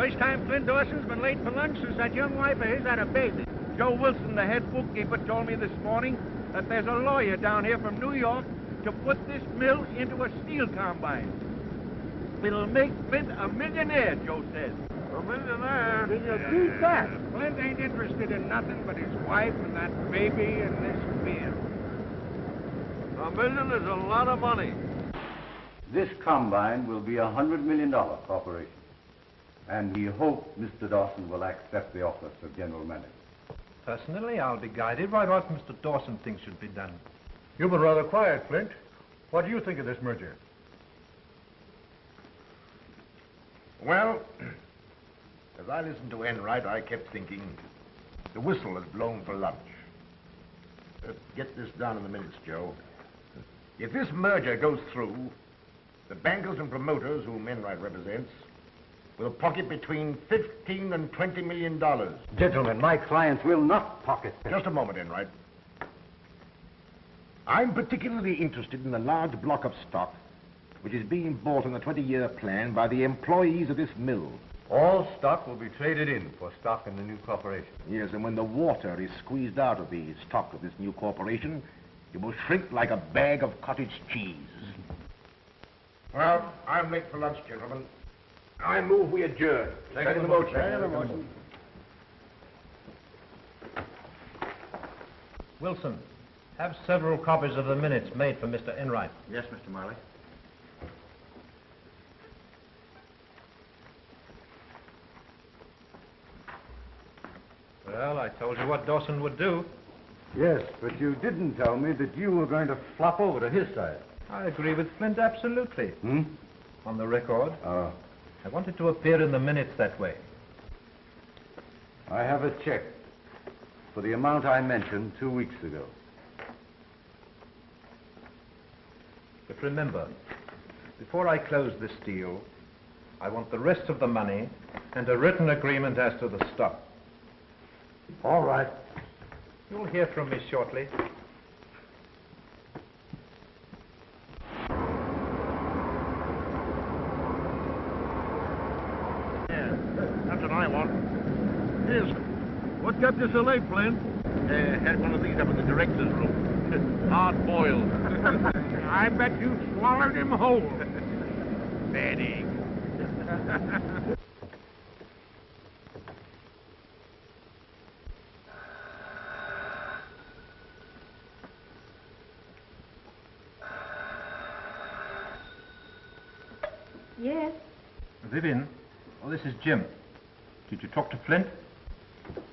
First time Flint Dawson's been late for lunch since that young wife of his had a baby. Joe Wilson, the head bookkeeper, told me this morning that there's a lawyer down here from New York to put this mill into a steel combine. It'll make Flint a millionaire, Joe says. A millionaire? Can you beat that? Flint ain't interested in nothing but his wife and that baby and this mill. $1 million is a lot of money. This combine will be $100 million corporation. And we hope Mr. Dawson will accept the office of general manager. Personally, I'll be guided by what Mr. Dawson thinks should be done. You've been rather quiet, Flint. What do you think of this merger? Well, as I listened to Enright, I kept thinking the whistle has blown for lunch. Get this down in the minutes, Joe. If this merger goes through, the bankers and promoters whom Enright represents will pocket between $15 and $20 million. Gentlemen, my clients will not pocket them. Just a moment, Enright. I'm particularly interested in the large block of stock which is being bought on a 20-year plan by the employees of this mill. All stock will be traded in for stock in the new corporation. Yes, and when the water is squeezed out of the stock of this new corporation, it will shrink like a bag of cottage cheese. Well, I'm late for lunch, gentlemen. I move we adjourn. Second the motion. Wilson, have several copies of the minutes made for Mr. Enright. Yes, Mr. Marley. Well, I told you what Dawson would do. Yes, but you didn't tell me that you were going to flop over to his side. I agree with Flint absolutely. On the record. Oh. I want it to appear in the minutes that way. I have a check for the amount I mentioned 2 weeks ago. But remember, before I close this deal, I want the rest of the money and a written agreement as to the stock. All right. You'll hear from me shortly. Yeah, that's what I want. Yes. What kept you so late, Flint? Had one of these up in the director's room. Hard boiled. I bet you swallowed him whole. Bad egg. Yes. Vivian, oh, this is Jim. Did you talk to Flint?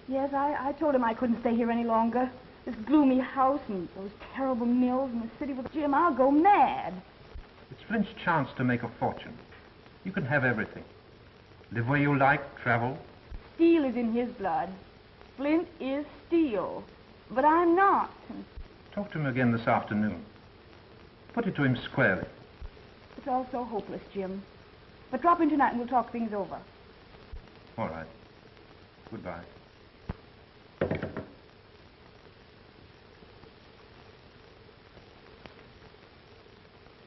Yes, I told him I couldn't stay here any longer. This gloomy house and those terrible mills in the city with Jim, I'll go mad. It's Flint's chance to make a fortune. You can have everything. Live where you like, travel. Steel is in his blood. Flint is steel. But I'm not. Talk to him again this afternoon. Put it to him squarely. It's all so hopeless, Jim. But drop in tonight and we'll talk things over. All right. Goodbye.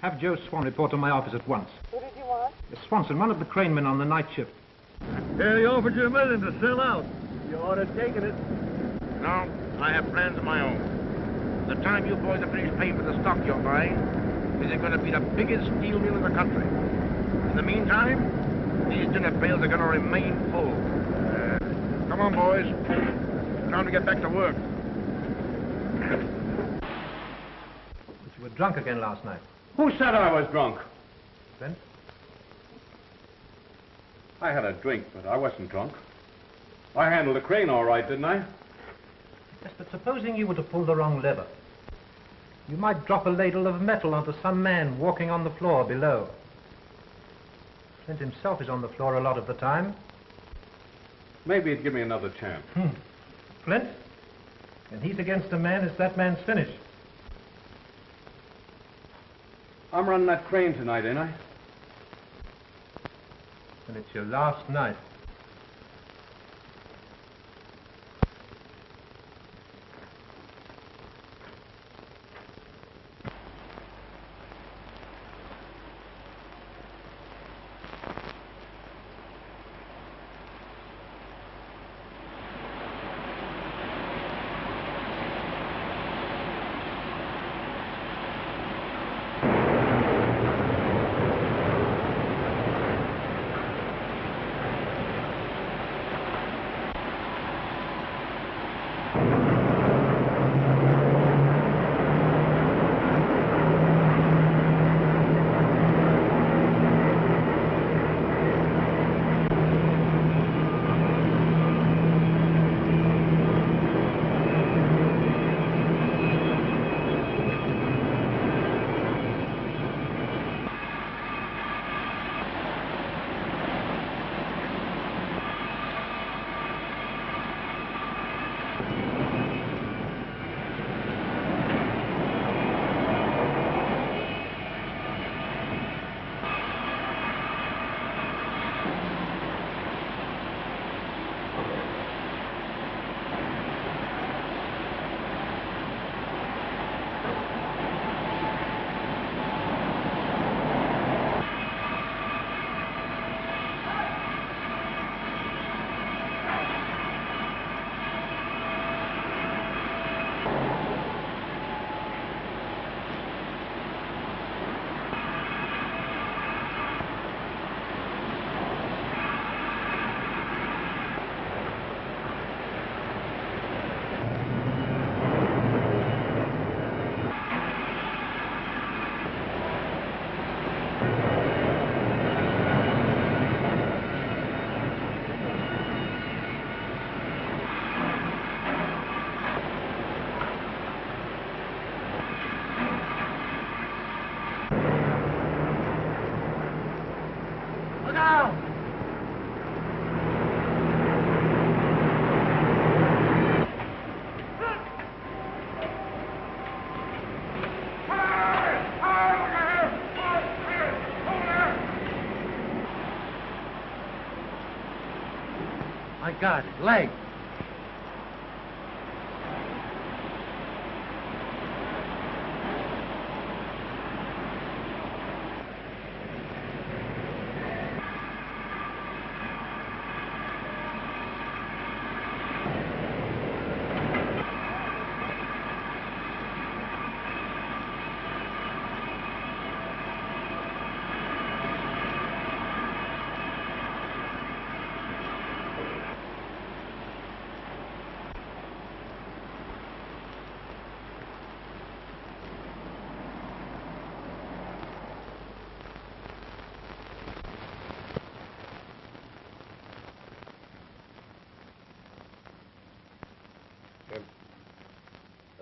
Have Joe Swan report to my office at once. Who did you want? Swanson, one of the crane men on the night shift. Yeah, he offered you $1 million to sell out. You ought to have taken it. No, I have plans of my own. The time you boys are finished paying for the stock you're buying, is it going to be the biggest steel mill in the country. In the meantime, these dinner pails are going to remain full. Come on, boys. Time to get back to work. But you were drunk again last night. Who said I was drunk? Flint? I had a drink, but I wasn't drunk. I handled the crane all right, didn't I? Yes, but supposing you were to pull the wrong lever. You might drop a ladle of metal onto some man walking on the floor below. Flint himself is on the floor a lot of the time. Maybe he'd give me another chance. Flint? When he's against a man, it's that man's finish. I'm running that crane tonight, ain't I? And it's your last night. My God, his leg.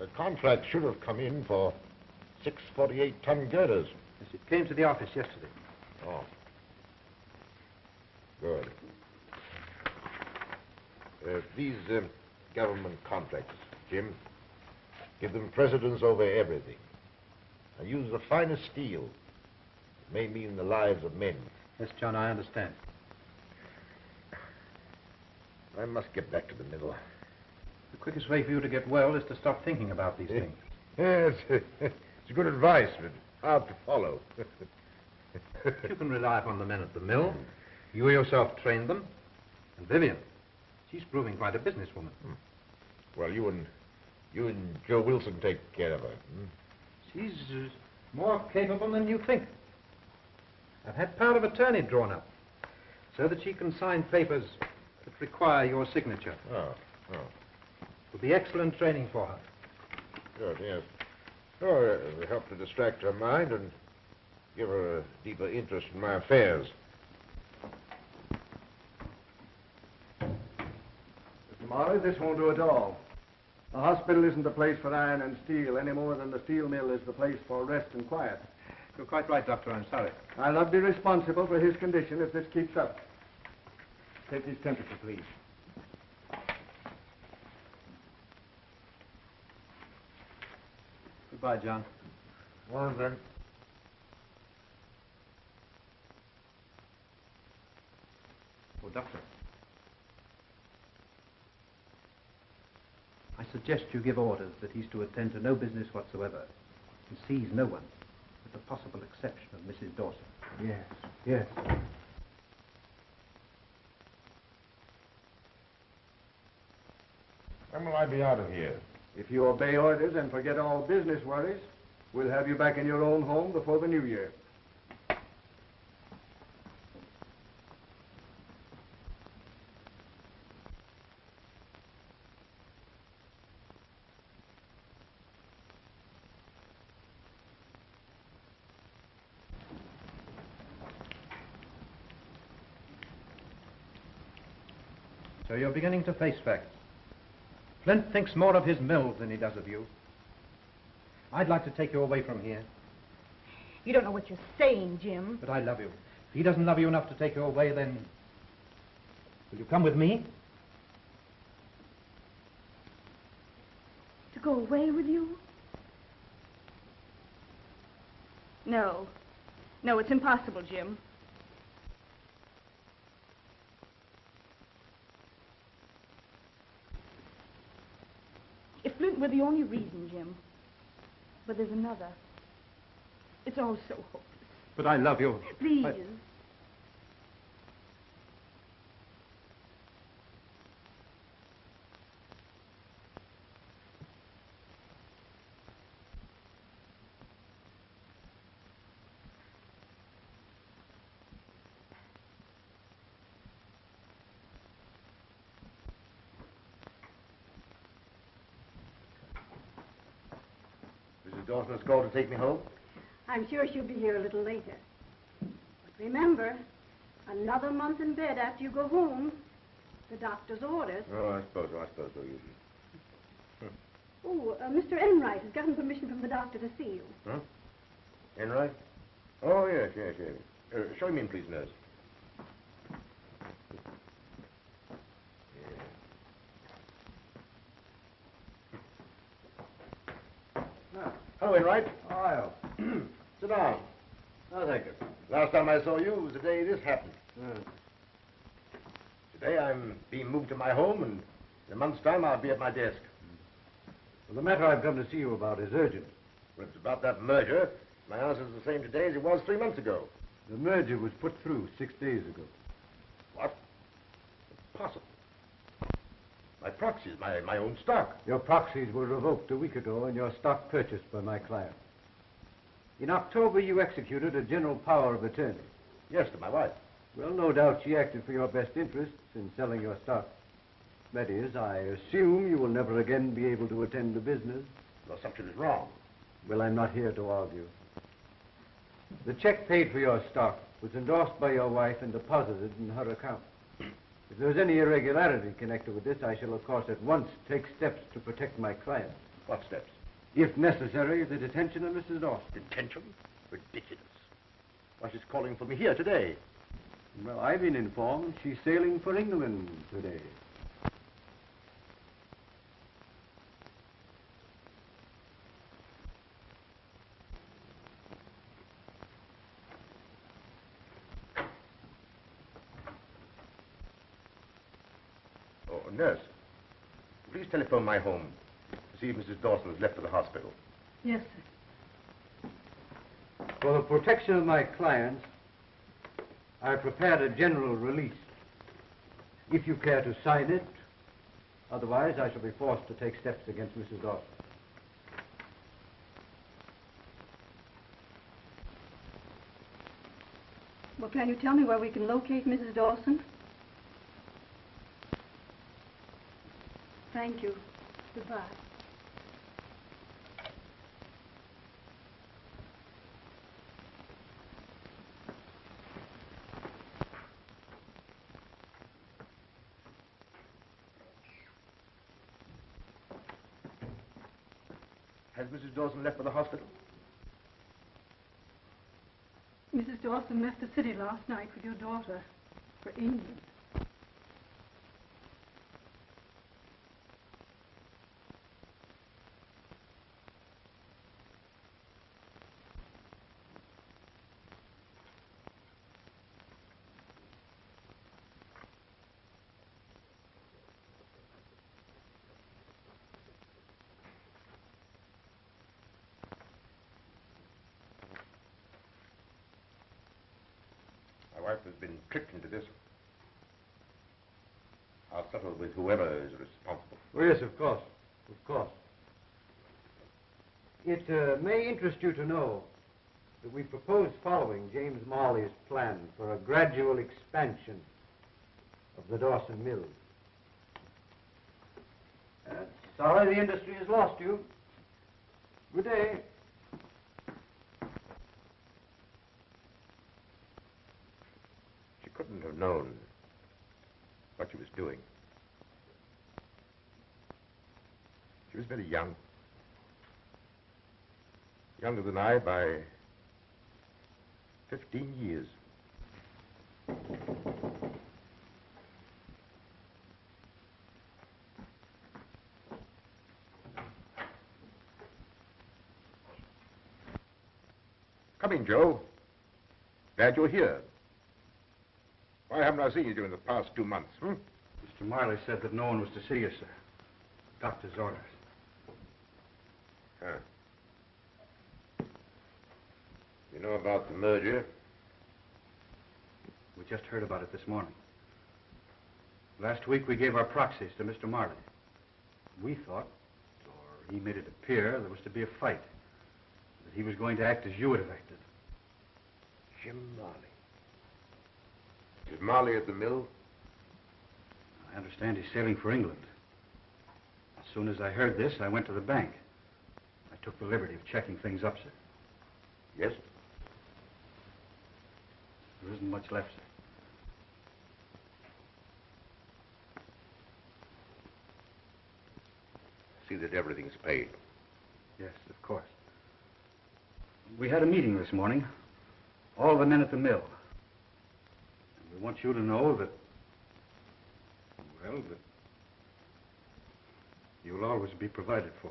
A contract should have come in for 6 48-ton girders. Yes, it came to the office yesterday. Oh. Good. These government contracts, Jim, give them precedence over everything. And use the finest steel. It may mean the lives of men. Yes, John, I understand. I must get back to the mill. The quickest way for you to get well is to stop thinking about these things. Yes, it's good advice, but hard to follow. You can rely upon the men at the mill. You yourself trained them. And Vivian, she's proving quite a businesswoman. Well, you and Joe Wilson take care of her. She's more capable than you think. I've had power of attorney drawn up so that she can sign papers that require your signature. Oh. It will be excellent training for her. Good, yes. Oh, it'll help to distract her mind and give her a deeper interest in my affairs. Mr. Morley, this won't do at all. The hospital isn't the place for iron and steel any more than the steel mill is the place for rest and quiet. You're quite right, Doctor. I'm sorry. I'll not be responsible for his condition if this keeps up. Take his temperature, please. Goodbye, John. Well, then. Oh, Doctor. I suggest you give orders that he's to attend to no business whatsoever and sees no one, with the possible exception of Mrs. Dawson. Yes. When will I be out of here? If you obey orders and forget all business worries, we'll have you back in your own home before the new year. So you're beginning to face facts. Flint thinks more of his mills than he does of you. I'd like to take you away from here. You don't know what you're saying, Jim. But I love you. If he doesn't love you enough to take you away, then... will you come with me? To go away with you? No. No, it's impossible, Jim. If Flint were the only reason, Jim. But there's another. It's all so hopeless. But I love you. Please. Mrs. Dawson has called to take me home? I'm sure she'll be here a little later. But remember, another month in bed after you go home. The doctor's orders. Oh, I suppose so. Oh, Mr. Enright has gotten permission from the doctor to see you. Huh? Enright? Oh, yes. Show him in, please, nurse. Hello, Enright. Oh, Sit down. no, thank you. Last time I saw you was the day this happened. Sit Say, I'm being moved to my home, and in a month's time I'll be at my desk. Well, the matter I've come to see you about is urgent. When it's about that merger, my answer's the same today as it was 3 months ago. The merger was put through 6 days ago. What? Impossible. My proxies, my own stock. Your proxies were revoked a week ago and your stock purchased by my client. In October, you executed a general power of attorney. Yes, to my wife. Well, no doubt she acted for your best interests in selling your stock. That is, I assume you will never again be able to attend to business. The assumption is wrong. Well, I'm not here to argue. The check paid for your stock was endorsed by your wife and deposited in her account. If there's any irregularity connected with this, I shall, of course, at once take steps to protect my client. What steps? If necessary, the detention of Mrs. Dawson. Detention? Ridiculous. Why, she's calling for me here today. Well, I've been informed she's sailing for England today. Oh, nurse, please telephone my home to see if Mrs. Dawson has left for the hospital. Yes, sir. For the protection of my clients, I prepared a general release. If you care to sign it, otherwise I shall be forced to take steps against Mrs. Dawson. Well, can you tell me where we can locate Mrs. Dawson? Thank you. Goodbye. Has Mrs. Dawson left for the hospital? Mrs. Dawson left the city last night with your daughter for England. My wife has been tricked into this. I'll settle with whoever is responsible. Oh, yes, of course. Of course. It may interest you to know that we propose following James Marley's plan for a gradual expansion of the Dawson Mills. Sorry the industry has lost you. Good day. She couldn't have known what she was doing. She was very young. Younger than I by 15 years. Come in, Joe. Glad you're here. Why haven't I seen you during the past 2 months, Mr. Marley said that no one was to see you, sir. Doctor's orders. Huh. You know about the merger? We just heard about it this morning. Last week we gave our proxies to Mr. Marley. We thought, or he made it appear, there was to be a fight. That he was going to act as you would have acted. Jim Marley. Is Marley at the mill? I understand he's sailing for England. As soon as I heard this, I went to the bank. I took the liberty of checking things up, sir. Yes? There isn't much left, sir. See that everything's paid. Yes, of course. We had a meeting this morning. All the men at the mill. And we want you to know that, well, that you'll always be provided for.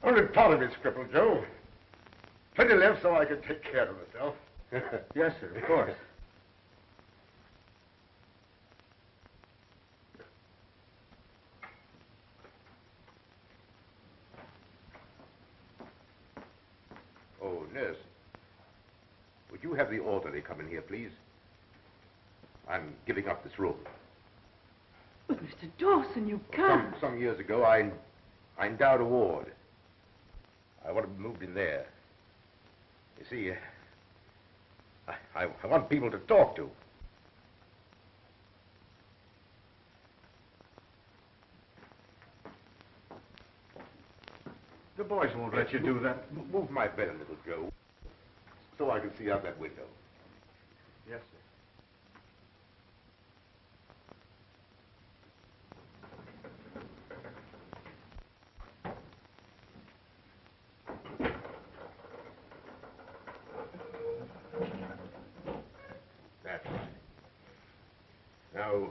Only part of it's crippled, Joe. Plenty left so I can take care of myself. Yes, sir, of course. Oh, nurse. Would you have the orderly come in here, please? I'm giving up this room. But, Mr. Dawson, you can't. Some years ago, I endowed a ward. I want to be moved in there. You see, I want people to talk to. The boys won't let you do that. Move my bed a little, Joe, so I can see out that window. Yes, sir. That's right. Now,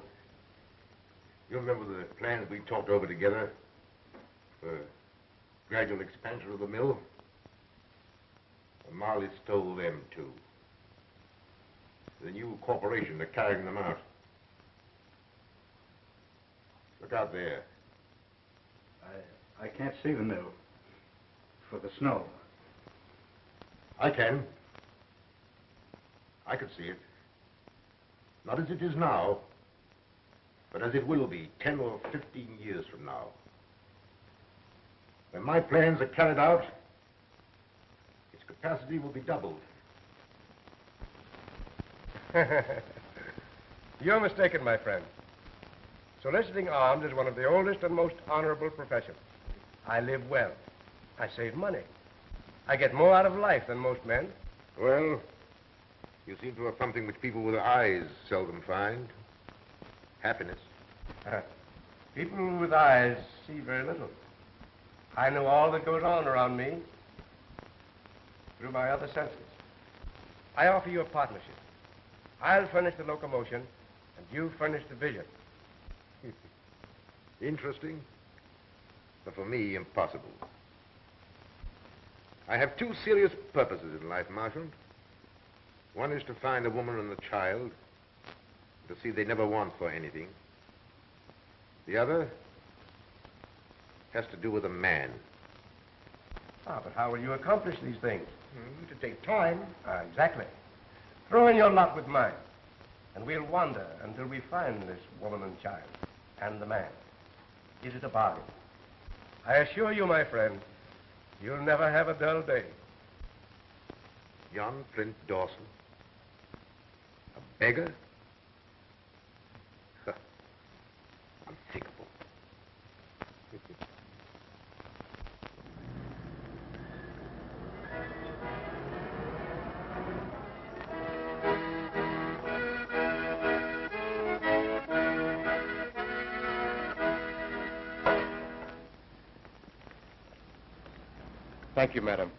you remember the plans we talked over together for gradual expansion of the mill? Well, Marley stole them, too. The new corporation are carrying them out. Look out there. I can't see the mill for the snow. I can. I could see it. Not as it is now, but as it will be 10 or 15 years from now. When my plans are carried out, its capacity will be doubled. You're mistaken, my friend. Soliciting arms is one of the oldest and most honorable professions. I live well. I save money. I get more out of life than most men. Well, you seem to have something which people with eyes seldom find. Happiness. People with eyes see very little. I know all that goes on around me through my other senses. I offer you a partnership. I'll furnish the locomotion, and you furnish the vision. Interesting, but for me, impossible. I have two serious purposes in life, Marshal. One is to find a woman and a child, to see they never want for anything. The other has to do with a man. Ah, but how will you accomplish these things? To take time. Exactly. Throw in your lot with mine, and we'll wander until we find this woman and child, and the man. Is it a bargain? I assure you, my friend, you'll never have a dull day. John Flint Dawson? A beggar? Unthinkable. Thank you, madam.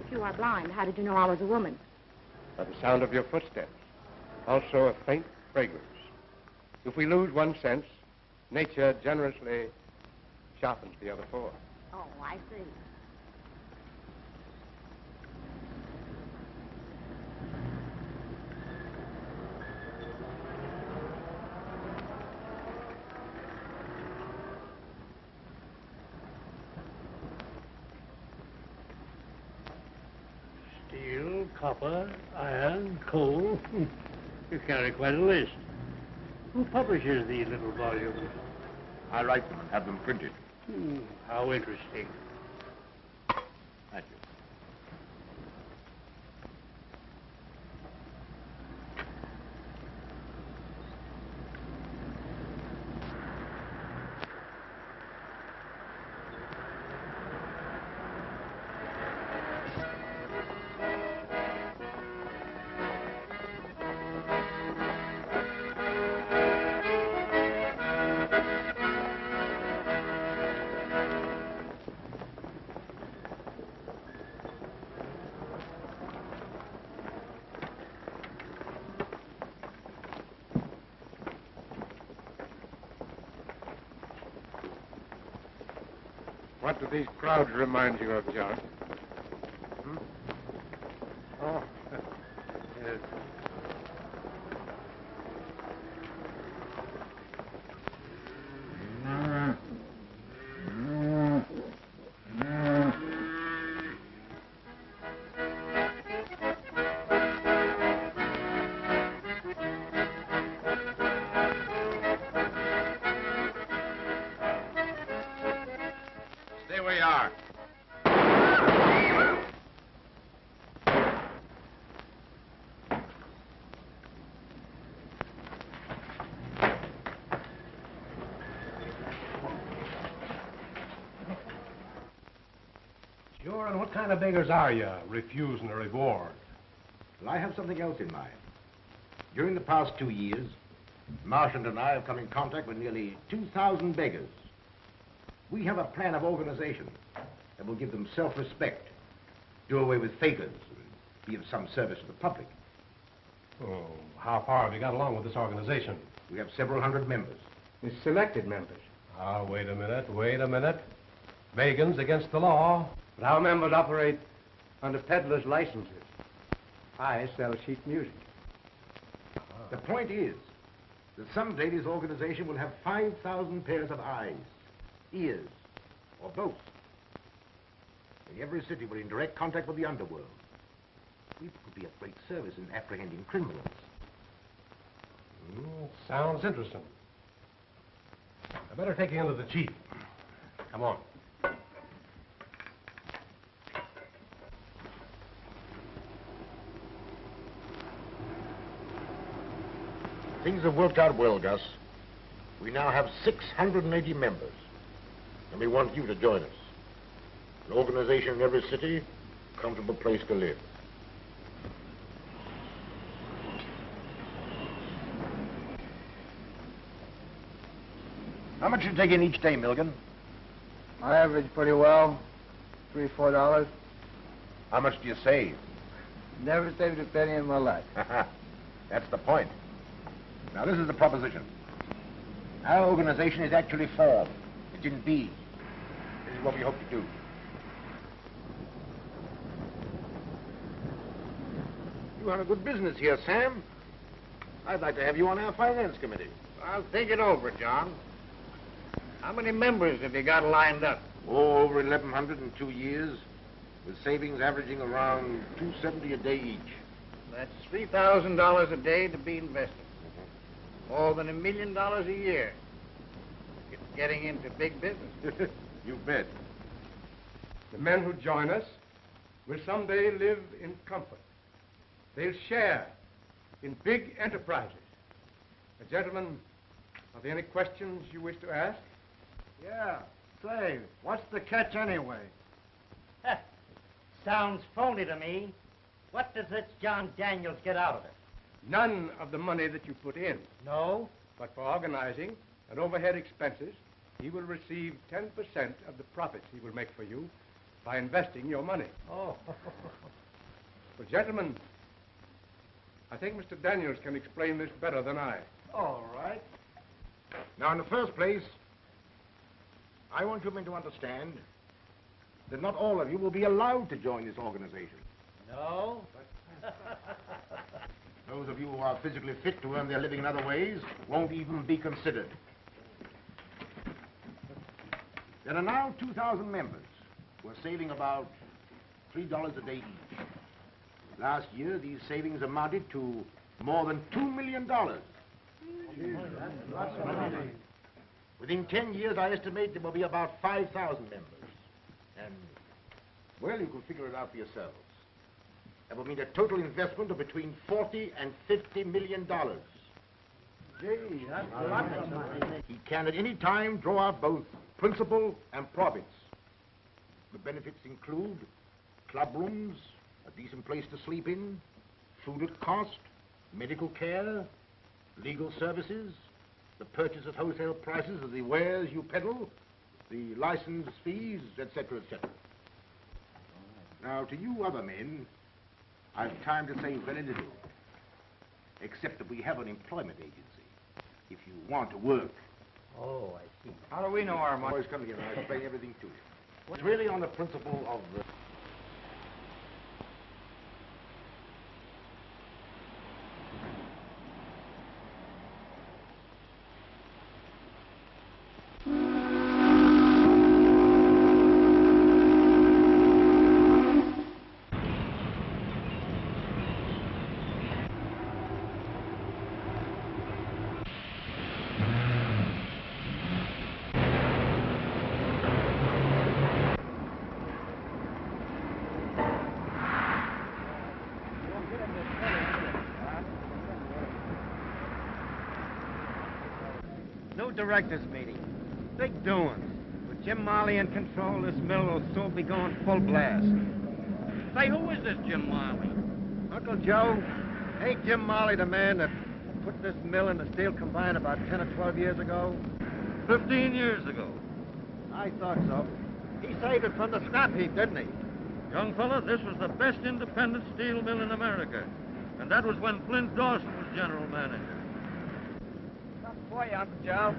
If you are blind, how did you know I was a woman? By the sound of your footsteps. Also a faint fragrance. If we lose one sense, nature generously sharpens the other four. Oh, I see. Steel, copper, iron, coal. You carry quite a list. Who publishes these little volumes? I write them and have them printed. How interesting. Thank you. What do these crowds remind you of, John? Oh. Yes. Stay where you are. Sure, and what kind of beggars are you, refusing a reward? Well, I have something else in mind. During the past 2 years, Marchand and I have come in contact with nearly 2,000 beggars. We have a plan of organization that will give them self-respect, do away with fakers, and be of some service to the public. Oh, how far have you got along with this organization? We have several hundred members. It's selected members. Ah, wait a minute. Beggars against the law. But our members operate under peddlers' licenses. I sell sheet music. The point is that someday this organization will have 5,000 pairs of eyes, ears, or both. In every city, we're in direct contact with the underworld. We could be of great service in apprehending criminals. Sounds interesting. I better take you into the chief. Come on. Things have worked out well, Gus. We now have 680 members, and we want you to join us. An organization in every city, a comfortable place to live. How much do you take in each day, Milligan? I average pretty well, $3, $4. How much do you save? Never saved a penny in my life. That's the point. Now, this is the proposition. Our organization is actually formed. It didn't be. This is what we hope to do. You run a good business here, Sam. I'd like to have you on our finance committee. I'll think it over, John. How many members have you got lined up? Oh, over 1,100 in 2 years, with savings averaging around $270 a day each. That's $3,000 a day to be invested. More than $1 million a year. It's getting into big business. You bet. The men who join us will someday live in comfort. They'll share in big enterprises. Gentlemen, are there any questions you wish to ask? Yeah. Say, what's the catch anyway? Sounds phony to me. What does this John Daniels get out of it? None of the money that you put in. No? But for organizing and overhead expenses, he will receive 10% of the profits he will make for you by investing your money. Oh. Well, gentlemen, I think Mr. Daniels can explain this better than I. All right. Now, in the first place, I want you men to understand that not all of you will be allowed to join this organization. No? Those of you who are physically fit to earn their living in other ways won't even be considered. There are now 2,000 members who are saving about $3 a day each. Last year, these savings amounted to more than $2 million. Within 10 years, I estimate there will be about 5,000 members. And, well, you can figure it out for yourselves. That will mean a total investment of between $40 and $50 million. Gee, that's a lot of money. He can at any time draw out both principal and profits. The benefits include club rooms, a decent place to sleep in, food at cost, medical care, legal services, the purchase at wholesale prices of the wares you peddle, the license fees, etc., etc. Now, to you other men, I've time to say very little, except that we have an employment agency. If you want to work. Oh, I see. How do we know our money? Boys, come here and I'll explain everything to you. It's really on the principle of directors meeting. Big doings. With Jim Marley in control, this mill will soon be going full blast. Say, who is this Jim Marley? Uncle Joe, ain't Jim Marley the man that put this mill in the steel combine about 10 or 12 years ago? 15 years ago. I thought so. He saved it from the scrap heap, didn't he? Young fella, this was the best independent steel mill in America. And that was when Flint Dawson was general manager. Something for you, Uncle Joe.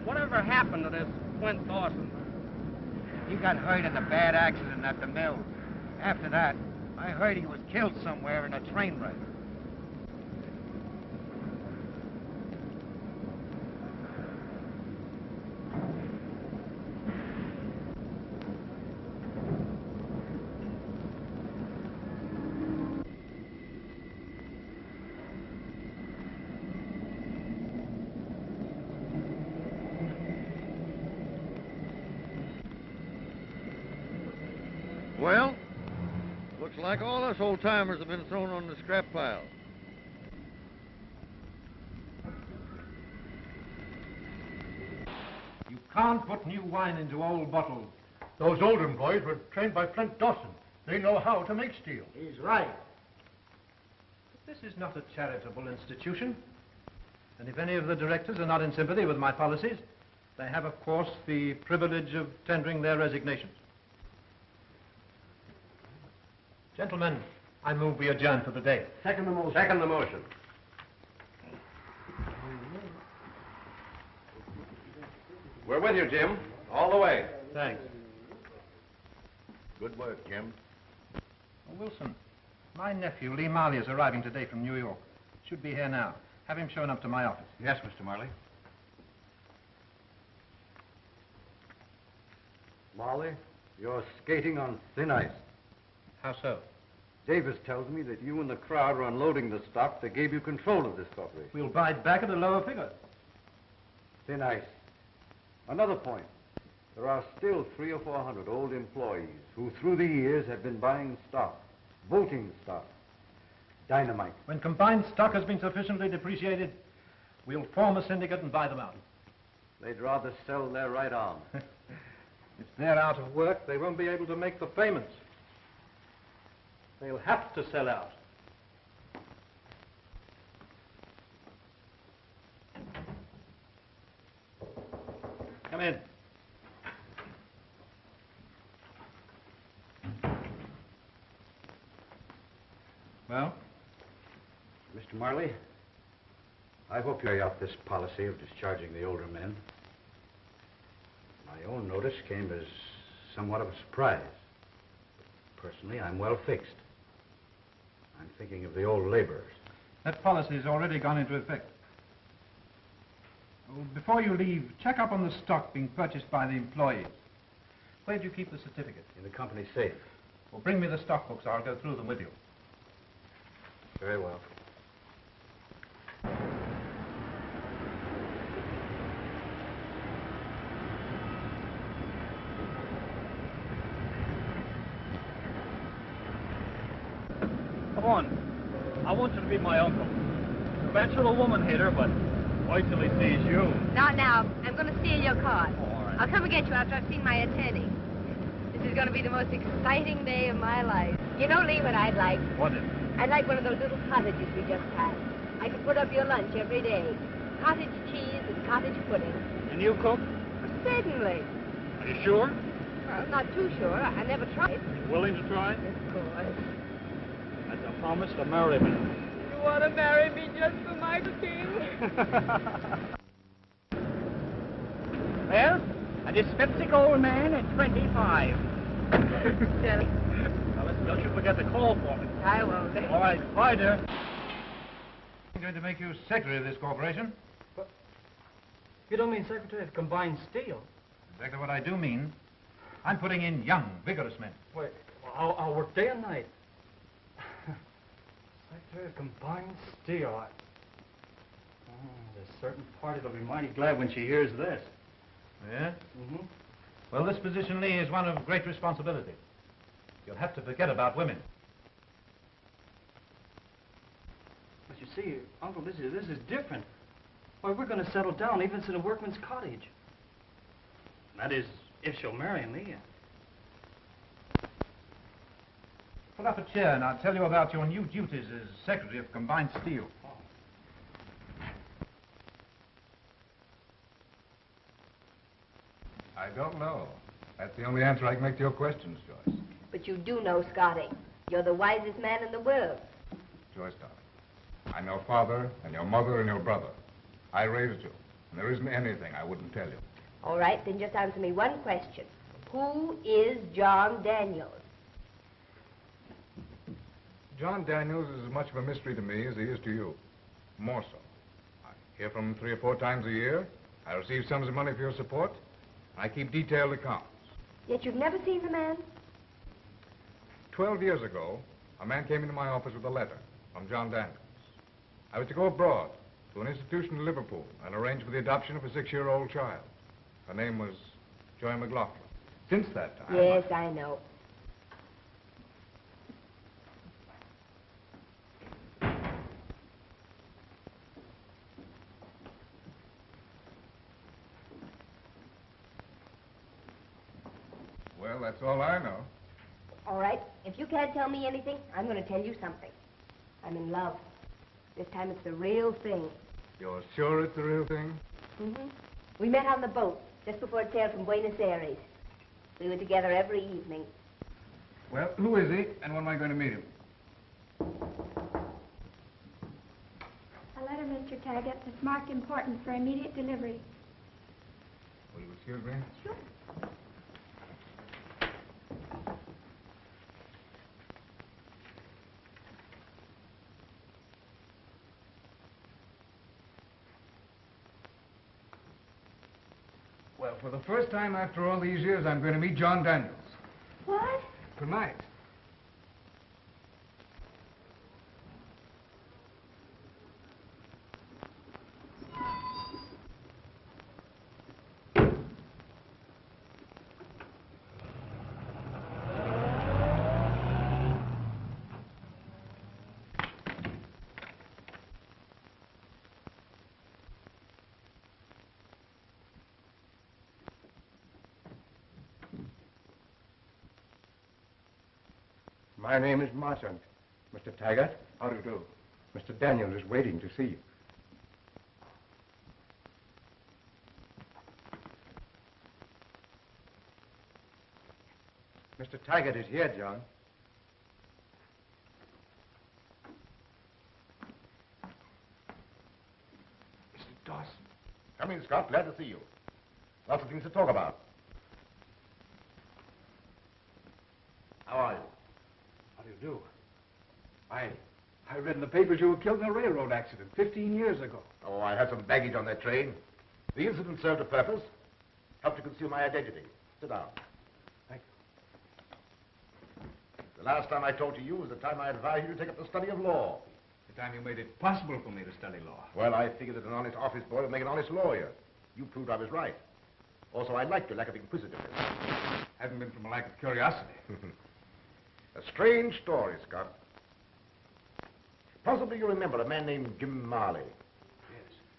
Whatever happened to this Flint Dawson? He got hurt in a bad accident at the mill. After that, I heard he was killed somewhere in a train wreck. Well, looks like all us old-timers have been thrown on the scrap pile. You can't put new wine into old bottles. Those Oldham boys were trained by Flint Dawson. They know how to make steel. He's right. But this is not a charitable institution. And if any of the directors are not in sympathy with my policies, they have, of course, the privilege of tendering their resignations. Gentlemen, I move we adjourn for the day. Second the motion. Second the motion. We're with you, Jim. All the way. Thanks. Good work, Jim. Oh, Wilson, my nephew, Lee Marley, is arriving today from New York. Should be here now. Have him shown up to my office. Yes, Mr. Marley. Marley, you're skating on thin ice. How so? Davis tells me that you and the crowd are unloading the stock that gave you control of this corporation. We'll buy it back at a lower figure. Thin ice. Another point. There are still 300 or 400 old employees who, through the years, have been buying stock, voting stock, dynamite. When combined stock has been sufficiently depreciated, we'll form a syndicate and buy them out. They'd rather sell their right arm. If they're out of work, they won't be able to make the payments. They'll have to sell out. Come in. Well? Mr. Marley, I hope you carry out this policy of discharging the older men. My own notice came as somewhat of a surprise. Personally, I'm well fixed. I'm thinking of the old laborers. That policy has already gone into effect. Oh, before you leave, check up on the stock being purchased by the employees. Where do you keep the certificate? In the company safe. Well, bring me the stock books. I'll go through them with you. Very well. Come on. I want you to be my uncle. Conventional woman hater, but wait till he sees you. Not now. I'm going to steal your car. All right. I'll come and get you after I've seen my attorney. This is going to be the most exciting day of my life. You know, Lee, what I'd like? What is it? I'd like one of those little cottages we just had. I could put up your lunch every day. Cottage cheese and cottage pudding. And you cook? Certainly. Are you sure? Well, not too sure. I never tried. You willing to try? Of course. That's a promise to marry me. You want to marry me just for my king? Well, a dyspeptic old man at 25. Silly. Now, don't you forget to call for me. I won't. All right. Bye, dear. I'm going to make you secretary of this corporation. You don't mean secretary of combined steel? Exactly what I do mean. I'm putting in young, vigorous men. Wait, I'll work day and night. Secretary of combined steel. There's a certain party that'll be mighty glad when she hears this. Yeah? Mm-hmm. Well, this position, Lee, is one of great responsibility. You'll have to forget about women. you see, Uncle, this is different. Why, we're going to settle down, even if it's in a workman's cottage. That is, if she'll marry me. Pull up a chair and I'll tell you about your new duties as Secretary of Combined Steel. I don't know. That's the only answer I can make to your questions, Joyce. But you do know, Scotty. You're the wisest man in the world. Joyce, darling, I know Father and your mother and your brother. I raised you, and there isn't anything I wouldn't tell you. All right, then just answer me one question. Who is John Daniels? John Daniels is as much of a mystery to me as he is to you. More so. I hear from him 3 or 4 times a year. I receive sums of money for your support. I keep detailed accounts. Yet you've never seen the man? 12 years ago, a man came into my office with a letter from John Daniels. I was to go abroad to an institution in Liverpool and arrange for the adoption of a 6-year-old child. Her name was Joy McLaughlin. Since that time... Yes, I know. Well, that's all I know. All right, if you can't tell me anything, I'm going to tell you something. I'm in love. This time it's the real thing. You're sure it's the real thing? Mm-hmm. We met on the boat just before it sailed from Buenos Aires. We were together every evening. Well, who is he, and when am I going to meet him? A letter, Mr. Taggart, that's marked important for immediate delivery. Will you excuse me? Sure. Well, for the first time after all these years, I'm going to meet John Daniels. What? Tonight. My name is Marchant. Mr. Taggart. How do you do? Mr. Daniels is waiting to see you. Mr. Taggart is here, John. Mr. Dawson. Come in, Scott. Glad to see you. Lots of things to talk about. How are you? How do you do? I read in the papers you were killed in a railroad accident 15 years ago. Oh, I had some baggage on that train. The incident served a purpose. Helped to conceal my identity. Sit down. Thank you. The last time I talked to you was the time I advised you to take up the study of law. The time you made it possible for me to study law. Well, I figured that an honest office boy would make an honest lawyer. You proved I was right. Also, I liked your lack of inquisitiveness. Hasn't been from a lack of curiosity. A strange story, Scott. Possibly you remember a man named Jim Marley.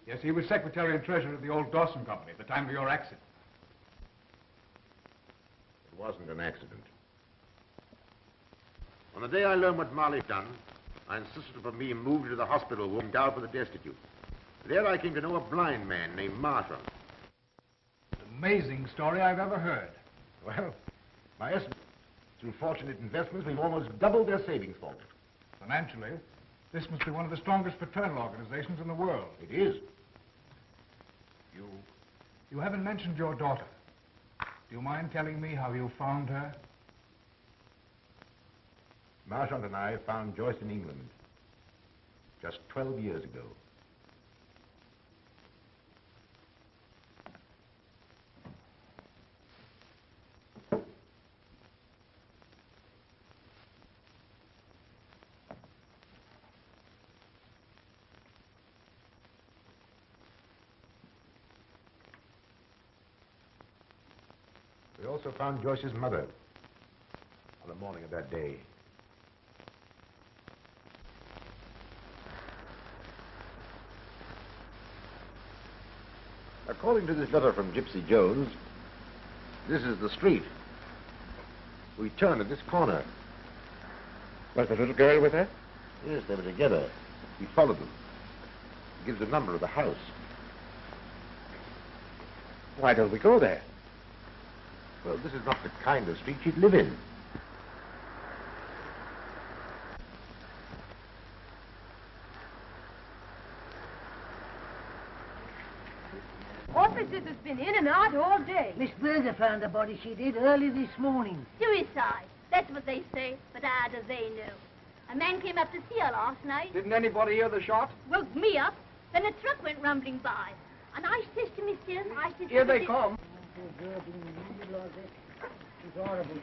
Yes, he was secretary and treasurer of the old Dawson Company at the time of your accident. It wasn't an accident. On the day I learned what Marley had done, I insisted upon being moved to the hospital ward endowed for the destitute. There I came to know a blind man named Marshall. Amazing story I've ever heard. Well, my estimate, through fortunate investments, we've almost doubled their savings for it. Financially, this must be one of the strongest fraternal organizations in the world. It is. You haven't mentioned your daughter. Do you mind telling me how you found her? Marchant and I found Joyce in England just 12 years ago. We also found Joyce's mother on the morning of that day. According to this letter from Gypsy Jones, this is the street. We turned at this corner. Was the little girl with her? Yes, they were together. We followed them. It gives the number of the house. Why don't we go there? Well, this is not the kind of street she'd live in. Officers has been in and out all day. Miss Berger found the body, she did, early this morning. Suicide. That's what they say, but how do they know? A man came up to see her last night. Didn't anybody hear the shot? Woke me up. Then a truck went rumbling by. And I says to Mr. I says... Here they come. It's horrible.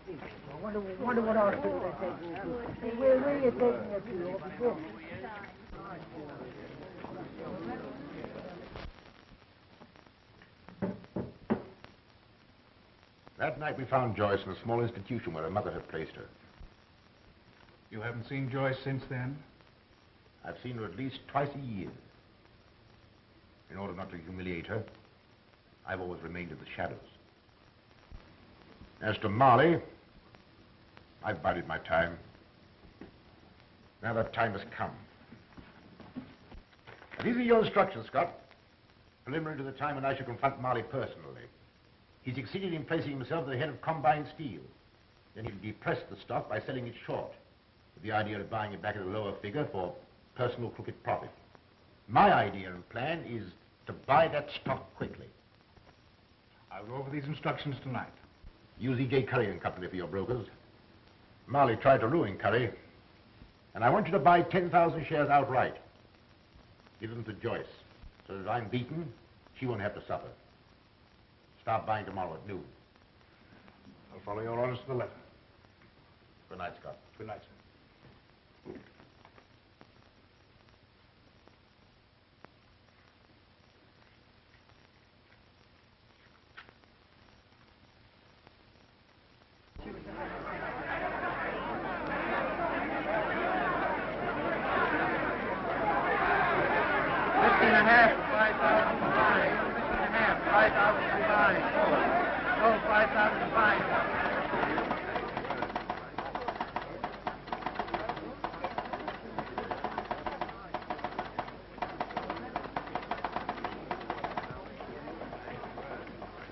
I wonder what hospital they take you to. Where are you taking her to? That night we found Joyce in a small institution where her mother had placed her. You haven't seen Joyce since then? I've seen her at least twice a year. In order not to humiliate her, I've always remained in the shadows. As to Molly, I've bided my time. Now that time has come. And these are your instructions, Scott. Preliminary to the time when I shall confront Molly personally. He succeeded in placing himself at the head of Combine Steel. Then he'll depress the stock by selling it short, with the idea of buying it back at a lower figure for personal crooked profit. My idea and plan is to buy that stock quickly. I'll go over these instructions tonight. Use E.J. Curry and Company for your brokers. Marley tried to ruin Curry, and I want you to buy 10,000 shares outright. Give them to Joyce, so that if I'm beaten, she won't have to suffer. Start buying tomorrow at noon. I'll follow your orders to the letter. Good night, Scott. Good night, sir.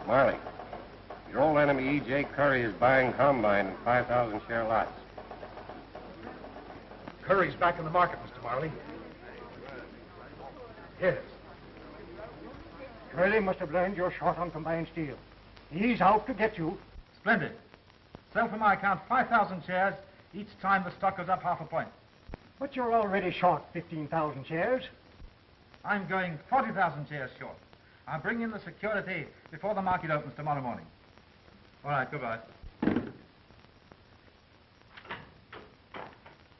Marley, your old enemy E.J. Curry is buying Combine in 5,000 share lots. Curry's back in the market, Mr. Marley. Yes. Curry must have learned you're short on Combined Steel. He's out to get you. Splendid. Sell for my account 5,000 shares each time the stock goes up half a point. But you're already short 15,000 shares. I'm going 40,000 shares short. I'll bring in the security before the market opens tomorrow morning. All right, goodbye.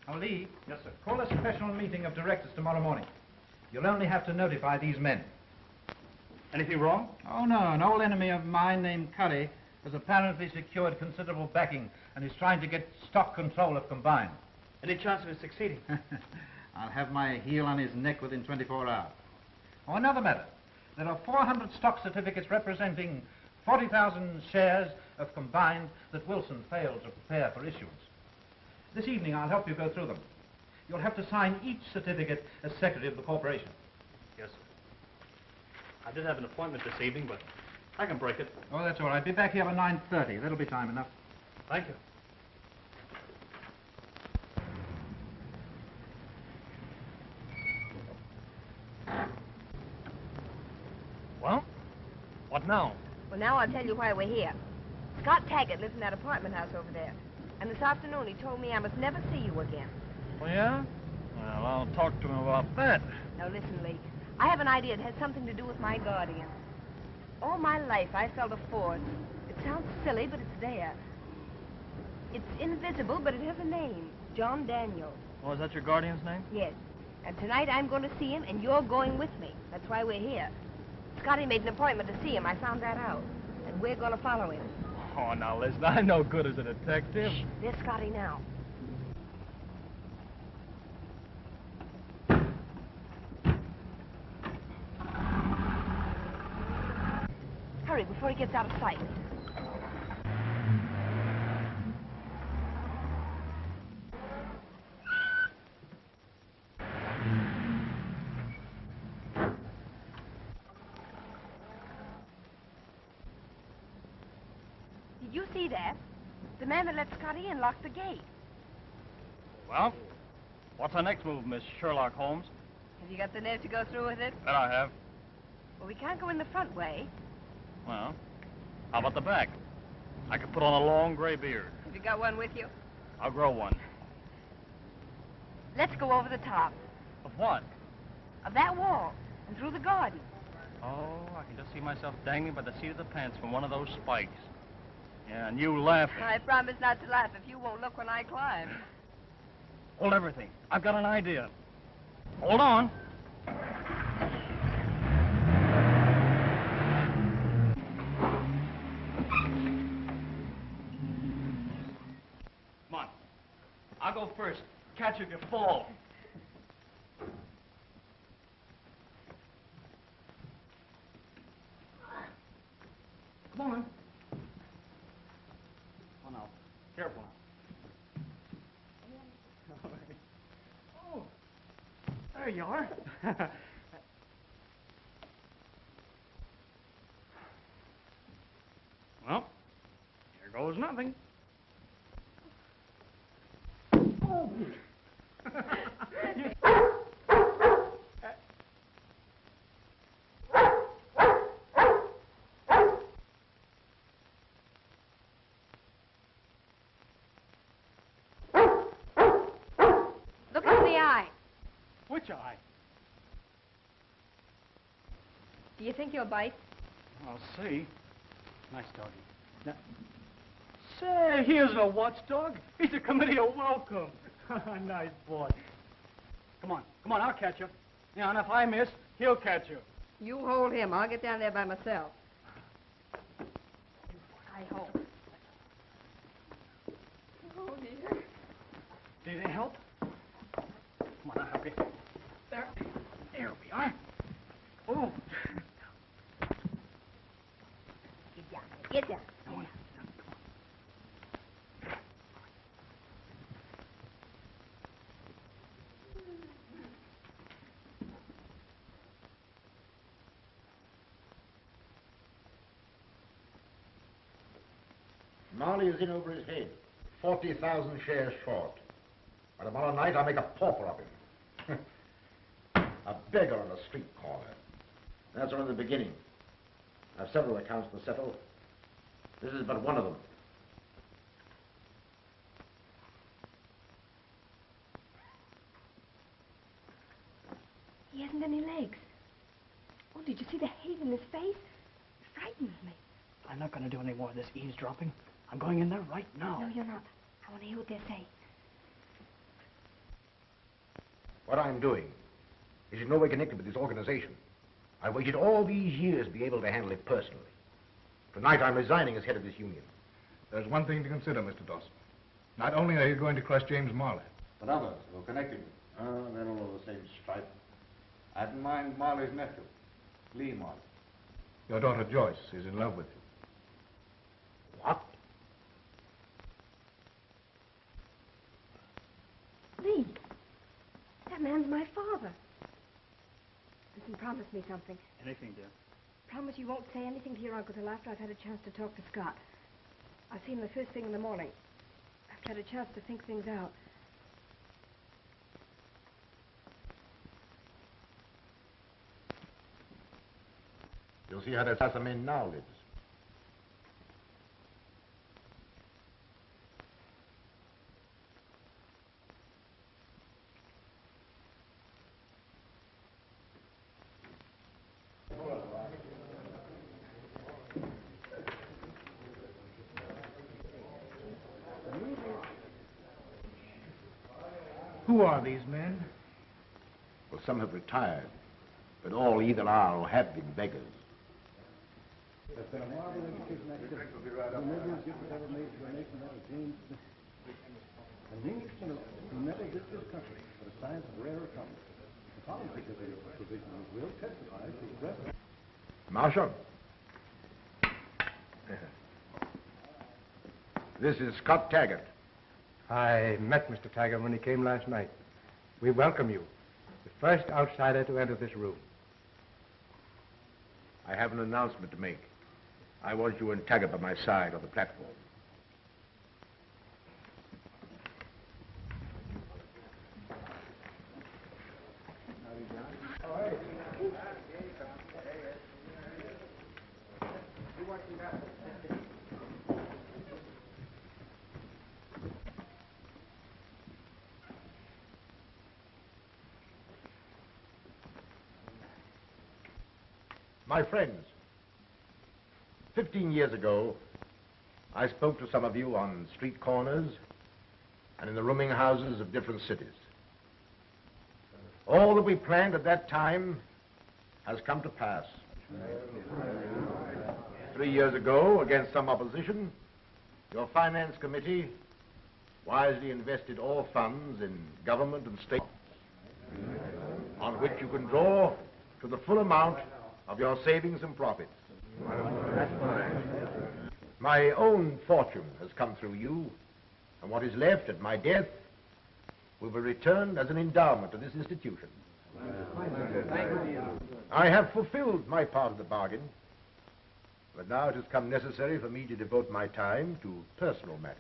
Oh, Lee. Yes, sir. Call a special meeting of directors tomorrow morning. You'll only have to notify these men. Anything wrong? Oh, no. An old enemy of mine named Curry has apparently secured considerable backing and is trying to get stock control of Combine. Any chance of it succeeding? I'll have my heel on his neck within 24 hours. Oh, another matter. There are 400 stock certificates representing 40,000 shares of Combine that Wilson failed to prepare for issuance. This evening, I'll help you go through them. You'll have to sign each certificate as secretary of the corporation. Yes, sir. I did have an appointment this evening, but I can break it. Oh, that's all right. Be back here at 9:30. That'll be time enough. Thank you. Well, what now? Well, now I'll tell you why we're here. Scott Taggart lives in that apartment house over there. And this afternoon he told me I must never see you again. Oh, yeah? Well, I'll talk to him about that. Now listen, Lee. I have an idea it has something to do with my guardian. All my life I felt a force. It sounds silly, but it's there. It's invisible, but it has a name. John Daniels. Oh, is that your guardian's name? Yes. And tonight I'm going to see him, and you're going with me. That's why we're here. Scotty made an appointment to see him. I found that out. And we're going to follow him. Oh, now, listen, I'm no good as a detective. Shh, there's Scotty now. hurry before he gets out of sight. Did you see that? The man that let Scotty in locked the gate. Well, what's our next move, Miss Sherlock Holmes? Have you got the nerve to go through with it? That I have. Well, we can't go in the front way. Well, how about the back? I could put on a long gray beard. Have you got one with you? I'll grow one. Let's go over the top Of what? of that wall and through the garden. Oh, I can just see myself dangling by the seat of the pants from one of those spikes. Yeah, and you laughing. I promise not to laugh if you won't look when I climb. Hold everything. I've got an idea. Hold on. Come on. I'll go first. Catch you if you fall. Come on. Oh, now. Careful now. Oh, there you are. Well, here goes nothing. Oh. Look into the eye. Which eye? Do you think he'll bite? I'll see. Nice doggy. Now, say, he isn't a watchdog. He's a committee of welcome. Nice boy. Come on, I'll catch you. Yeah, and if I miss, he'll catch you. You hold him. I'll get down there by myself. I hope. Oh, dear. Need any help? Come on, I'll help you. There we are. Oh. Get down. Get down. Marley is in over his head. 40,000 shares short. By tomorrow night, I'll make a pauper of him. A beggar on a street corner. That's only the beginning. I've several accounts to settle. This is but one of them. He hasn't any legs. Oh, did you see the hate in his face? It frightens me. I'm not going to do any more of this eavesdropping. I'm going in there right now. No, you're not. I want to hear what they say. What I'm doing is in no way connected with this organization. I waited all these years to be able to handle it personally. Tonight, I'm resigning as head of this union. There's one thing to consider, Mr. Dawson. Not only are you going to crush James Marley, But others who are connected with him. They're all of the same stripe. I have in mind Marley's nephew, Lee Marley. your daughter Joyce is in love with you. What? Lee, that man's my father. Listen, promise me something. Anything, dear. Promise you won't say anything to your uncle till after I've had a chance to talk to Scott. I'll see him the first thing in the morning. After I've had a chance to think things out. You'll see how that assassin now lives. Who are these men? Well, some have retired, but all either are or have been beggars. There's been a marvelous education activity. The millions different ever made to a nation that has James. And the English general who never did this country for the science of rare accomplishments. The following provision of his will testifies to his reverence. Marshal. This is Scott Taggart. I met Mr. Taggart when he came last night. We welcome you. The first outsider to enter this room. I have an announcement to make. I want you and Taggart by my side on the platform. My friends, 15 years ago, I spoke to some of you on street corners and in the rooming houses of different cities. All that we planned at that time has come to pass. 3 years ago, against some opposition, your finance committee wisely invested all funds in government and state on which you can draw to the full amount of your savings and profits. My own fortune has come through you, and what is left at my death will be returned as an endowment to this institution. I have fulfilled my part of the bargain, but now it has come necessary for me to devote my time to personal matters.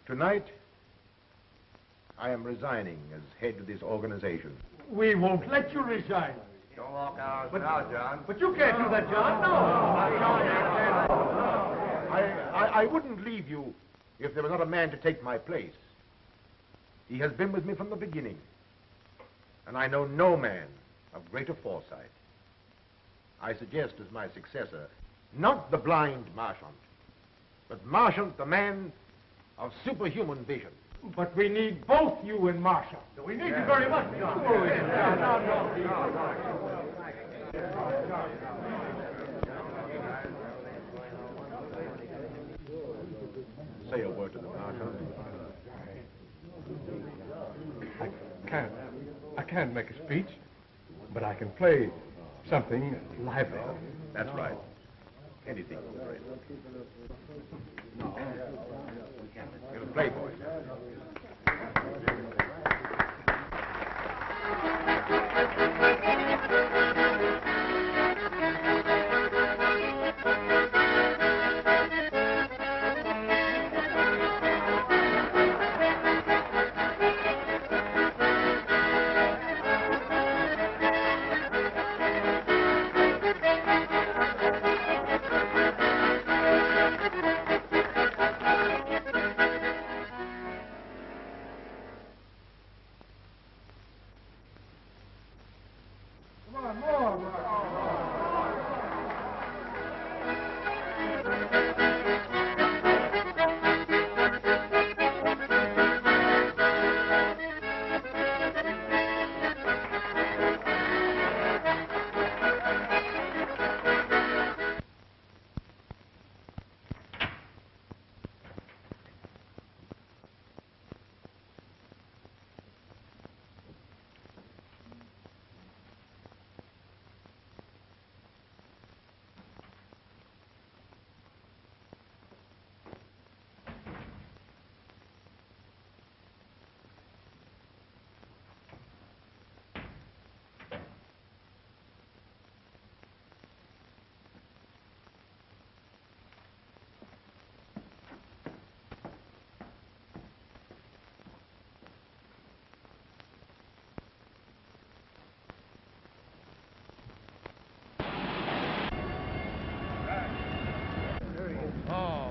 Tonight, I am resigning as head of this organization. We won't let you resign. Don't walk out now, John. But you can't do that, John. No. I wouldn't leave you if there was not a man to take my place. He has been with me from the beginning, and I know no man of greater foresight. I suggest as my successor, not the blind Marchant, but Marchant, the man of superhuman vision. But we need both you and Marshall. We need you very much, John. Say a word to the Marshal. I can't make a speech, but I can play something lively. That's right. Anything will do. You're a playboy.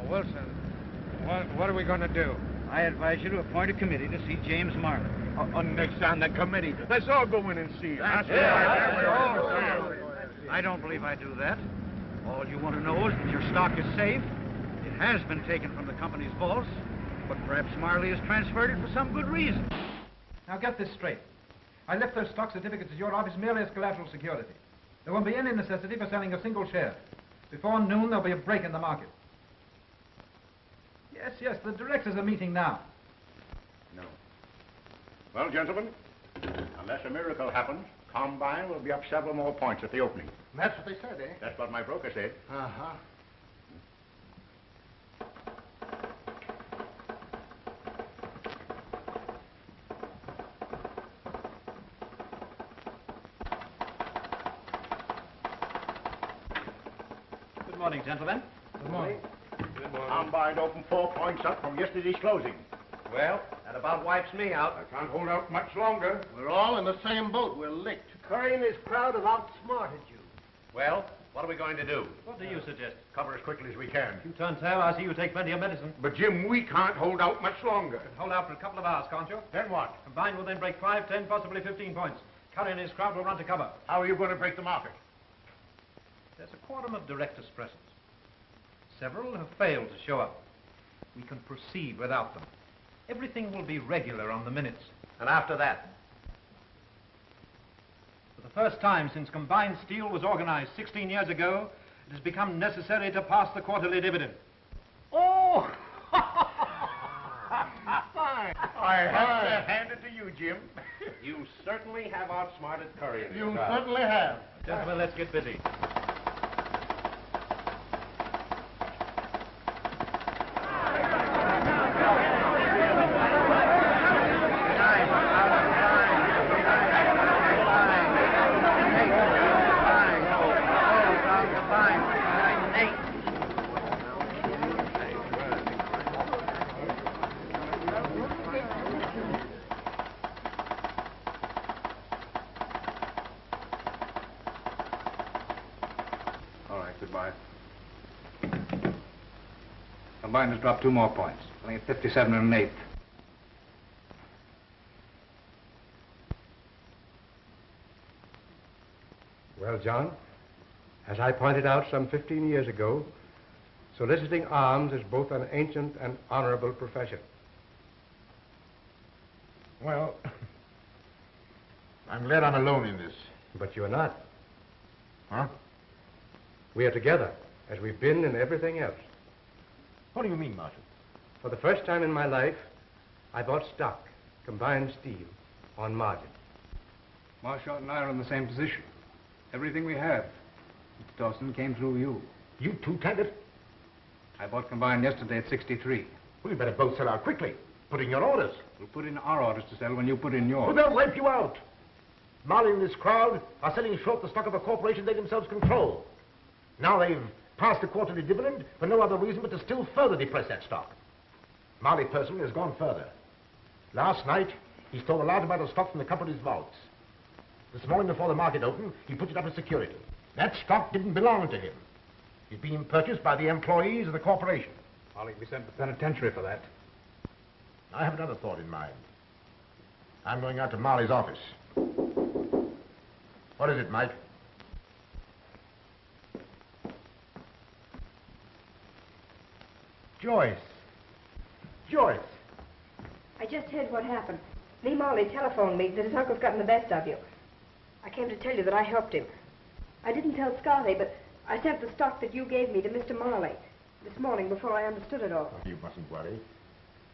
Wilson, what are we going to do? I advise you to appoint a committee to see James Marley. Next on the committee. Let's all go in and see him. I don't believe I do that. All you want to know is that your stock is safe. It has been taken from the company's vaults, but perhaps Marley has transferred it for some good reason. Now get this straight. I left those stock certificates at your office merely as collateral security. There won't be any necessity for selling a single share. Before noon, there'll be a break in the market. Yes, the directors are meeting now. No. Well, gentlemen, unless a miracle happens, Combine will be up several more points at the opening. That's what they said, eh? That's what my broker said. Uh-huh. Good morning, gentlemen. Good morning. Combine open 4 points up from yesterday's closing. Well, that about wipes me out. I can't hold out much longer. We're all in the same boat. We're licked. Curry and his crowd have outsmarted you. Well, what are we going to do? What do you suggest? Cover as quickly as we can. You turn tail, I see you take plenty of medicine. But, Jim, we can't hold out much longer. Hold out for a couple of hours, can't you? Then what? Combined will then break 5, 10, possibly 15 points. Curry and his crowd will run to cover. How are you going to break the market? There's a quorum of directors present. Several have failed to show up. We can proceed without them. Everything will be regular on the minutes. And after that? For the first time since combined steel was organized 16 years ago, it has become necessary to pass the quarterly dividend. Oh! Fine. I have to hand it to you, Jim. You certainly have outsmarted Curry and his You crowd. certainly have. Gentlemen, let's get busy. All right, goodbye. Combined has dropped 2 more points. I think it's 57 and an eighth. Well, John, as I pointed out some 15 years ago, soliciting alms is both an ancient and honorable profession. Well, I'm glad I'm alone in this. But you're not. Huh? We are together, as we've been in everything else. What do you mean, Marshal? For the first time in my life, I bought stock, combined steel, on margin. Marshall and I are in the same position. Everything we have, Dawson, came through you. You too, Taggart? I bought combined yesterday at 63. Well, you better both sell out quickly. Put in your orders. We'll put in our orders to sell when you put in yours. Well, they'll wipe you out. Marley and this crowd are selling short the stock of a corporation they themselves control. Now they've passed the quarterly dividend for no other reason but to still further depress that stock. Marley personally has gone further. Last night, he stole a large amount of stock from the company's vaults. This morning before the market opened, he put it up as security. That stock didn't belong to him. It's being purchased by the employees of the corporation. Marley can be sent to the penitentiary for that. I have another thought in mind. I'm going out to Marley's office. What is it, Mike? Joyce. Joyce. I just heard what happened. Lee Marley telephoned me that his uncle's gotten the best of you. I came to tell you that I helped him. I didn't tell Scotty, but I sent the stock that you gave me to Mr. Marley this morning before I understood it all. You mustn't worry.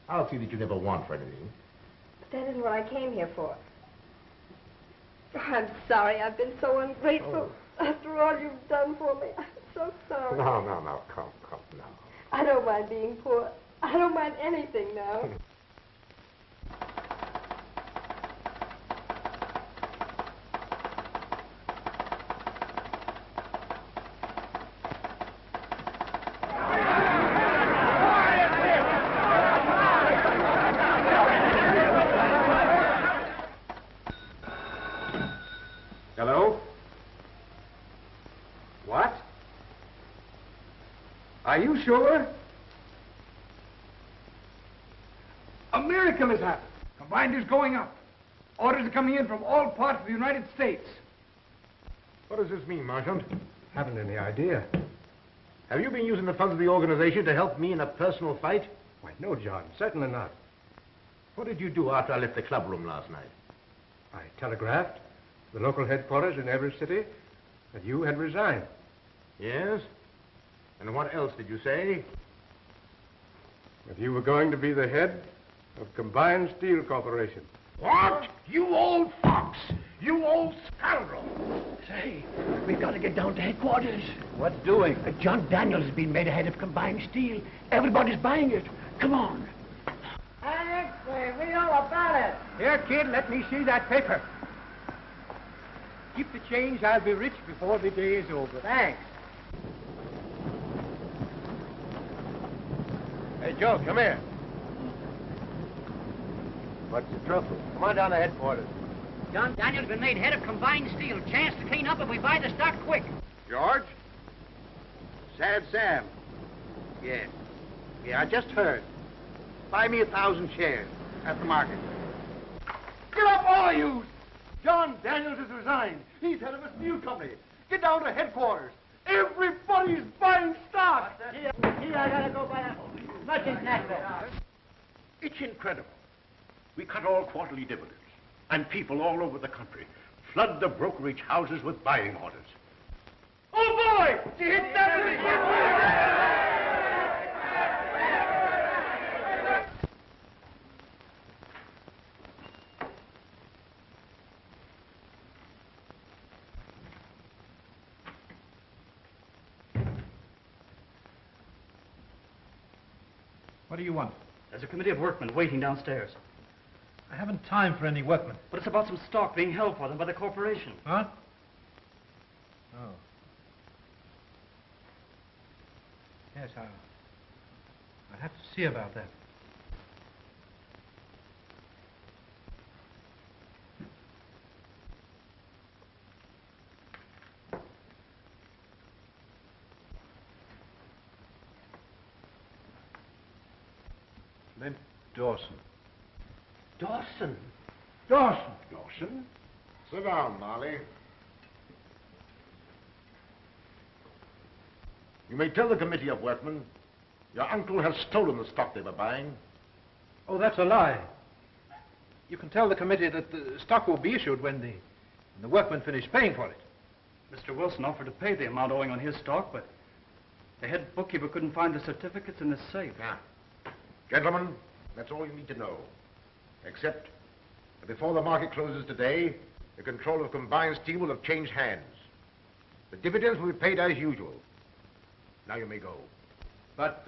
I'll see that you never want for anything. But that isn't what I came here for. I'm sorry I've been so ungrateful after all you've done for me. I'm so sorry. No, come now. I don't mind being poor. I don't mind anything now. Hello? What? Are you sure? A miracle has happened. Combined is going up. Orders are coming in from all parts of the United States. What does this mean, Marchant? Haven't any idea. Have you been using the funds of the organization to help me in a personal fight? Why, no, John, certainly not. What did you do after I left the club room last night? I telegraphed the local headquarters in every city that you had resigned. Yes? And what else did you say? That you were going to be the head of Combined Steel Corporation. What? You old fox! You old scoundrel! Say, we've got to get down to headquarters. What's doing? John Daniels has been made ahead of combined steel. Everybody's buying it. Come on. Alex, we know about it. Here, kid, let me see that paper. Keep the change. I'll be rich before the day is over. Thanks. Hey, Joe, come here. What's the trouble? Come on down to headquarters. John Daniels been made head of combined steel. Chance to clean up if we buy the stock quick. George? Sad Sam. Yeah. Yeah, I just heard. Buy me 1,000 shares at the market. Get up, all of you! John Daniels has resigned. He's head of a steel company. Get down to headquarters. Everybody's buying stock. Here, I gotta go buy a much international. It's incredible. We cut all quarterly dividends, and people all over the country flood the brokerage houses with buying orders. Oh, boy! Did you hit that? What do you want? There's a committee of workmen waiting downstairs. I haven't time for any workmen. But it's about some stock being held for them by the corporation. Huh? Oh. Yes, I'll have to see about that. Then Dawson. Dawson? Dawson? Sit down, Marley. You may tell the committee of workmen your uncle has stolen the stock they were buying. Oh, that's a lie. You can tell the committee that the stock will be issued when the workmen finish paying for it. Mr. Wilson offered to pay the amount owing on his stock, but the head bookkeeper couldn't find the certificates in the safe. Now, gentlemen, that's all you need to know. Except that before the market closes today, the control of combined steel will have changed hands. The dividends will be paid as usual. Now you may go. But,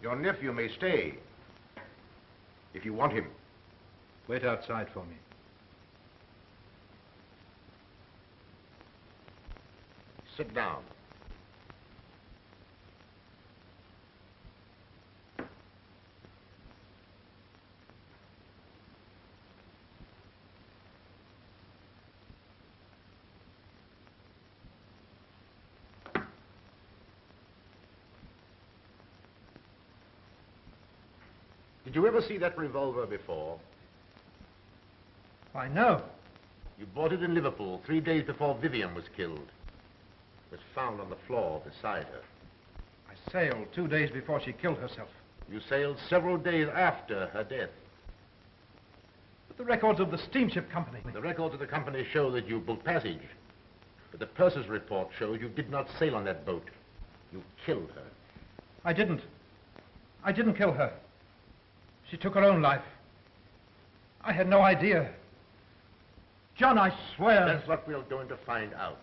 Your nephew may stay, if you want him. wait outside for me. Sit down. Did you ever see that revolver before? Why, no. You bought it in Liverpool 3 days before Vivian was killed. It was found on the floor beside her. I sailed 2 days before she killed herself. You sailed several days after her death. But the records of the steamship company... The records of the company show that you booked passage. But the purser's report shows you did not sail on that boat. You killed her. I didn't. I didn't kill her. She took her own life. I had no idea. John, I swear... That's what we're going to find out.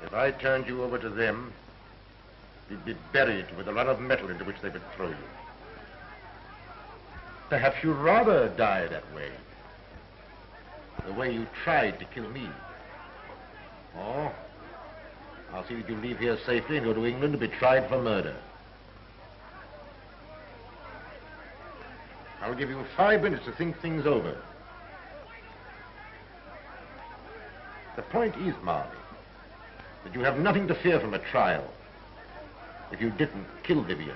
If I turned you over to them, you'd be buried with a lot of metal into which they would throw you. Perhaps you'd rather die that way. The way you tried to kill me. Or I'll see that you leave here safely and go to England to be tried for murder. I'll give you 5 minutes to think things over. The point is, Marley, that you have nothing to fear from a trial if you didn't kill Vivian.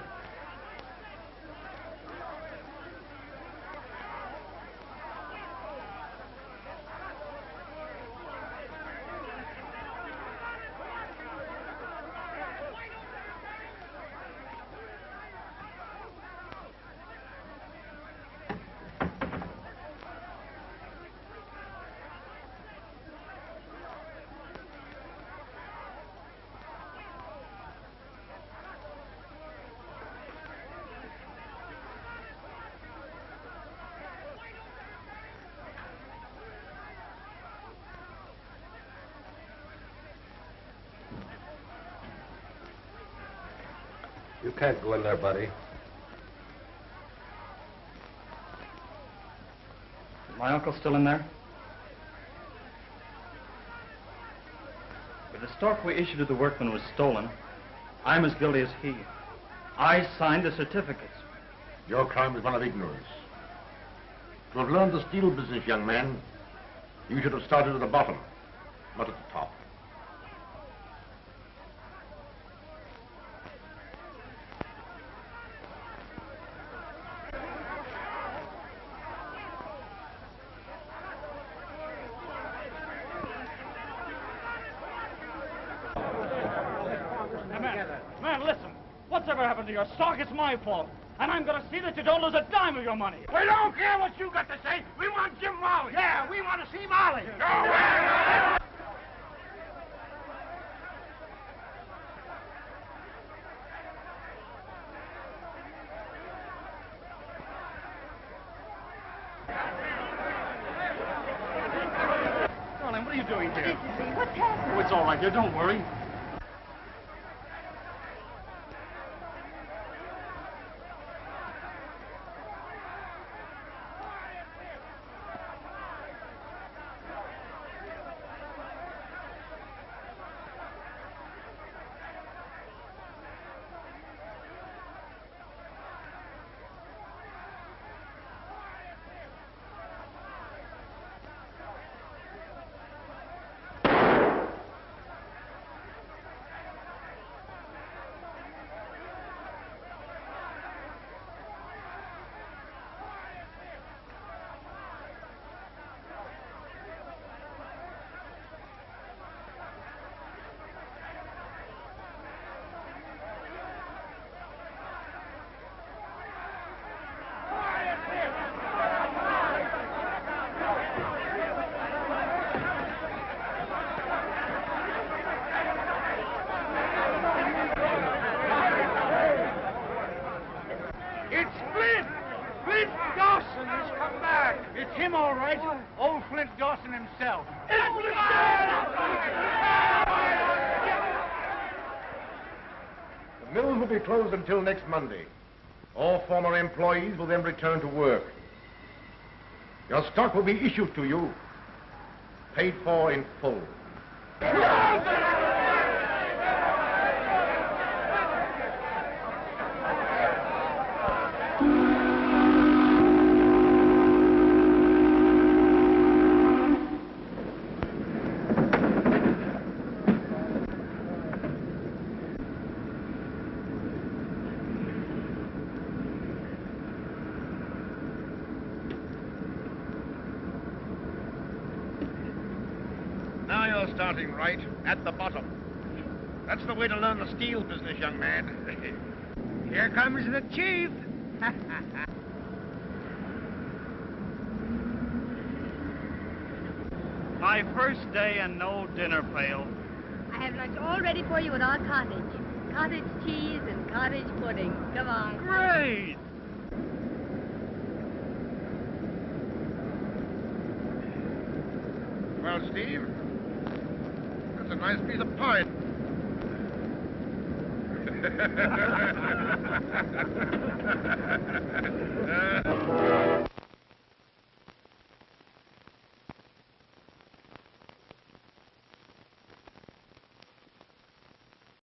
You can't go in there, buddy. Is my uncle still in there? If the stock we issued to the workmen was stolen, I'm as guilty as he. I signed the certificates. Your crime is one of ignorance. To have learned the steel business, young man, you should have started at the bottom, not at the top. Man, listen. Whatever happened to your stock, it's my fault. And I'm going to see that you don't lose a dime of your money. We don't care what you got to say. We want Jim Molly. Yeah, we want to see Molly. Go away. Darling, what are you doing here? What's happening? Oh, it's all right, dear. Don't worry. Dawson has come back. It's him, all right. Old Flint Dawson himself. The mills will be closed until next Monday. All former employees will then return to work. Your stock will be issued to you, paid for in full. Now you're starting right, at the bottom. That's the way to learn the steel business, young man. Here comes the chief. My first day and no dinner pail. I have lunch all ready for you at our cottage. Cottage cheese and cottage pudding. Come on. Great! Well, Steve, that's a nice piece of pie.